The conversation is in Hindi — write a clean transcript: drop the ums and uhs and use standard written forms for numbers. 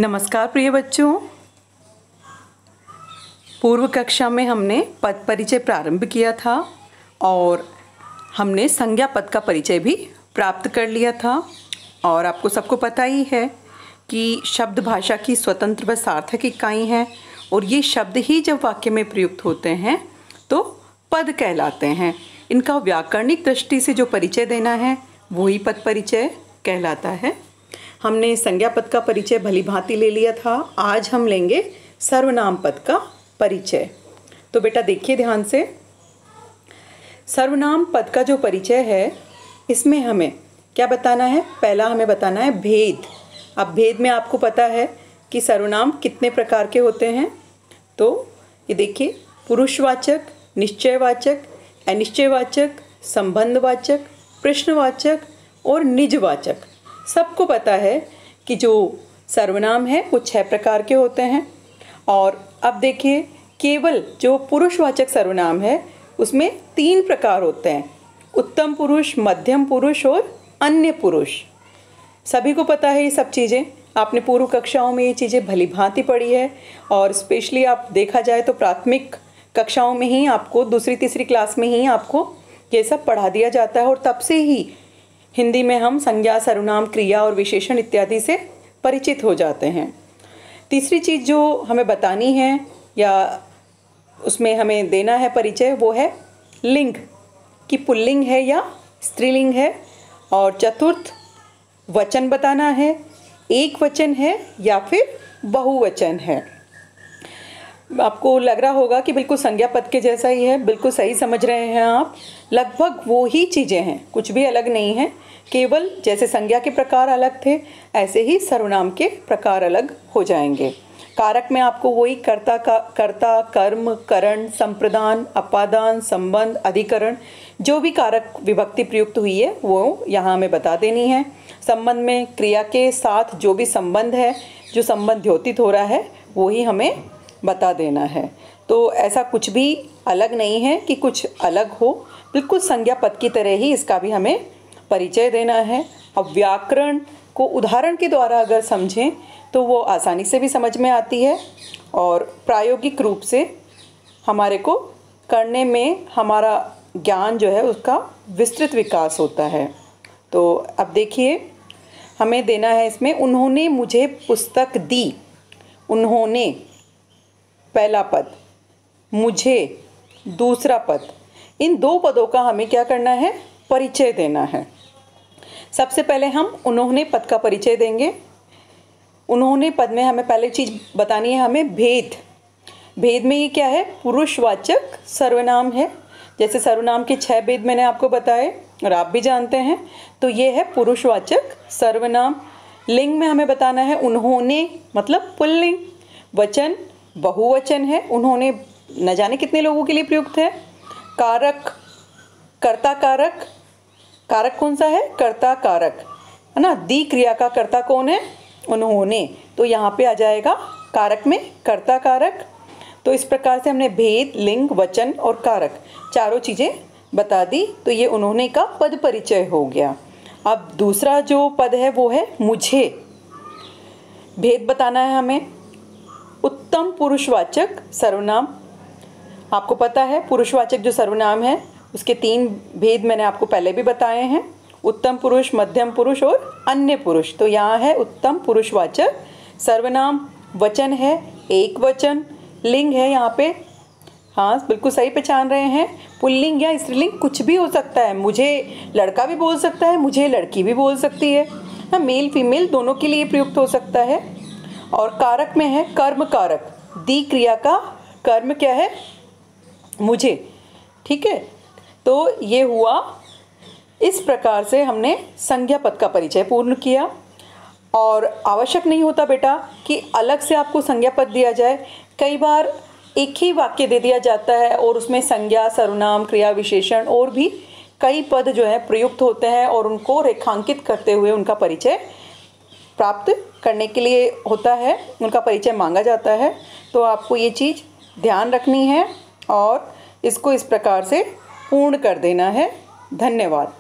नमस्कार प्रिय बच्चों। पूर्व कक्षा में हमने पद परिचय प्रारंभ किया था और हमने संज्ञा पद का परिचय भी प्राप्त कर लिया था। और आपको सबको पता ही है कि शब्द भाषा की स्वतंत्र व सार्थक इकाई हैं और ये शब्द ही जब वाक्य में प्रयुक्त होते हैं तो पद कहलाते हैं। इनका व्याकरणिक दृष्टि से जो परिचय देना है वही पद परिचय कहलाता है। हमने संज्ञा पद का परिचय भली भांति ले लिया था। आज हम लेंगे सर्वनाम पद का परिचय। तो बेटा देखिए ध्यान से, सर्वनाम पद का जो परिचय है इसमें हमें क्या बताना है? पहला हमें बताना है भेद। अब भेद में आपको पता है कि सर्वनाम कितने प्रकार के होते हैं। तो ये देखिए, पुरुषवाचक, निश्चयवाचक, अनिश्चयवाचक, संबंधवाचक, प्रश्नवाचक और निजवाचक। सबको पता है कि जो सर्वनाम है वो 6 प्रकार के होते हैं। और अब देखिए, केवल जो पुरुषवाचक सर्वनाम है उसमें 3 प्रकार होते हैं, उत्तम पुरुष, मध्यम पुरुष और अन्य पुरुष। सभी को पता है ये सब चीज़ें, आपने पूर्व कक्षाओं में ये चीज़ें भली भांति पढ़ी है। और स्पेशली आप देखा जाए तो प्राथमिक कक्षाओं में ही आपको, दूसरी तीसरी क्लास में ही आपको ये सब पढ़ा दिया जाता है। और तब से ही हिंदी में हम संज्ञा, सर्वनाम, क्रिया और विशेषण इत्यादि से परिचित हो जाते हैं। तीसरी चीज़ जो हमें बतानी है या उसमें हमें देना है परिचय वो है लिंग, कि पुल्लिंग है या स्त्रीलिंग है। और चतुर्थ वचन बताना है, एक वचन है या फिर बहुवचन है। आपको लग रहा होगा कि बिल्कुल संज्ञा पद के जैसा ही है, बिल्कुल सही समझ रहे हैं आप। लगभग वो ही चीज़ें हैं, कुछ भी अलग नहीं है। केवल जैसे संज्ञा के प्रकार अलग थे ऐसे ही सर्वनाम के प्रकार अलग हो जाएंगे। कारक में आपको वही कर्ता, कर्म, करण, संप्रदान, अपादान, संबंध, अधिकरण, जो भी कारक विभक्ति प्रयुक्त हुई है वो यहाँ हमें बता देनी है। संबंध में क्रिया के साथ जो भी संबंध है, जो संबंध द्योतित हो रहा है वो ही हमें बता देना है। तो ऐसा कुछ भी अलग नहीं है कि कुछ अलग हो, बिल्कुल संज्ञा पद की तरह ही इसका भी हमें परिचय देना है। अब व्याकरण को उदाहरण के द्वारा अगर समझें तो वो आसानी से भी समझ में आती है और प्रायोगिक रूप से हमारे को करने में हमारा ज्ञान जो है उसका विस्तृत विकास होता है। तो अब देखिए, हमें देना है इसमें उन्होंने मुझे पुस्तक दी। उन्होंने पहला पद, मुझे दूसरा पद, इन 2 पदों का हमें क्या करना है? परिचय देना है। सबसे पहले हम उन्होंने पद का परिचय देंगे। उन्होंने पद में हमें पहले चीज़ बतानी है, हमें भेद। भेद में ये क्या है? पुरुषवाचक सर्वनाम है। जैसे सर्वनाम के 6 भेद मैंने आपको बताए और आप भी जानते हैं। तो ये है पुरुषवाचक सर्वनाम। लिंग में हमें बताना है उन्होंने मतलब पुल्लिंग। वचन बहुवचन है, उन्होंने न जाने कितने लोगों के लिए प्रयुक्त है। कारक, कर्ता कारक, कारक कौन सा है? कर्ता कारक है ना। दी क्रिया का कर्ता कौन है? उन्होंने। तो यहाँ पे आ जाएगा कारक में कर्ता कारक। तो इस प्रकार से हमने भेद, लिंग, वचन और कारक चारों चीज़ें बता दी। तो ये उन्होंने का पद परिचय हो गया। अब दूसरा जो पद है वो है मुझे। भेद बताना है हमें, उत्तम पुरुषवाचक सर्वनाम। आपको पता है पुरुषवाचक जो सर्वनाम है उसके 3 भेद मैंने आपको पहले भी बताए हैं, उत्तम पुरुष, मध्यम पुरुष और अन्य पुरुष। तो यहाँ है उत्तम पुरुषवाचक सर्वनाम। वचन है एक वचन, लिंग है यहाँ पे, हाँ बिल्कुल सही पहचान रहे हैं, पुल्लिंग या स्त्रीलिंग कुछ भी हो सकता है। मुझे लड़का भी बोल सकता है, मुझे लड़की भी बोल सकती है, हाँ मेल फीमेल दोनों के लिए प्रयुक्त हो सकता है। और कारक में है कर्म कारक, दी क्रिया का कर्म क्या है? मुझे। ठीक है, तो ये हुआ। इस प्रकार से हमने संज्ञा पद का परिचय पूर्ण किया। और आवश्यक नहीं होता बेटा कि अलग से आपको संज्ञा पद दिया जाए। कई बार एक ही वाक्य दे दिया जाता है और उसमें संज्ञा, सर्वनाम, क्रिया, विशेषण और भी कई पद जो है प्रयुक्त होते हैं और उनको रेखांकित करते हुए उनका परिचय प्राप्त करने के लिए होता है, उनका परिचय मांगा जाता है। तो आपको ये चीज़ ध्यान रखनी है और इसको इस प्रकार से पूर्ण कर देना है। धन्यवाद।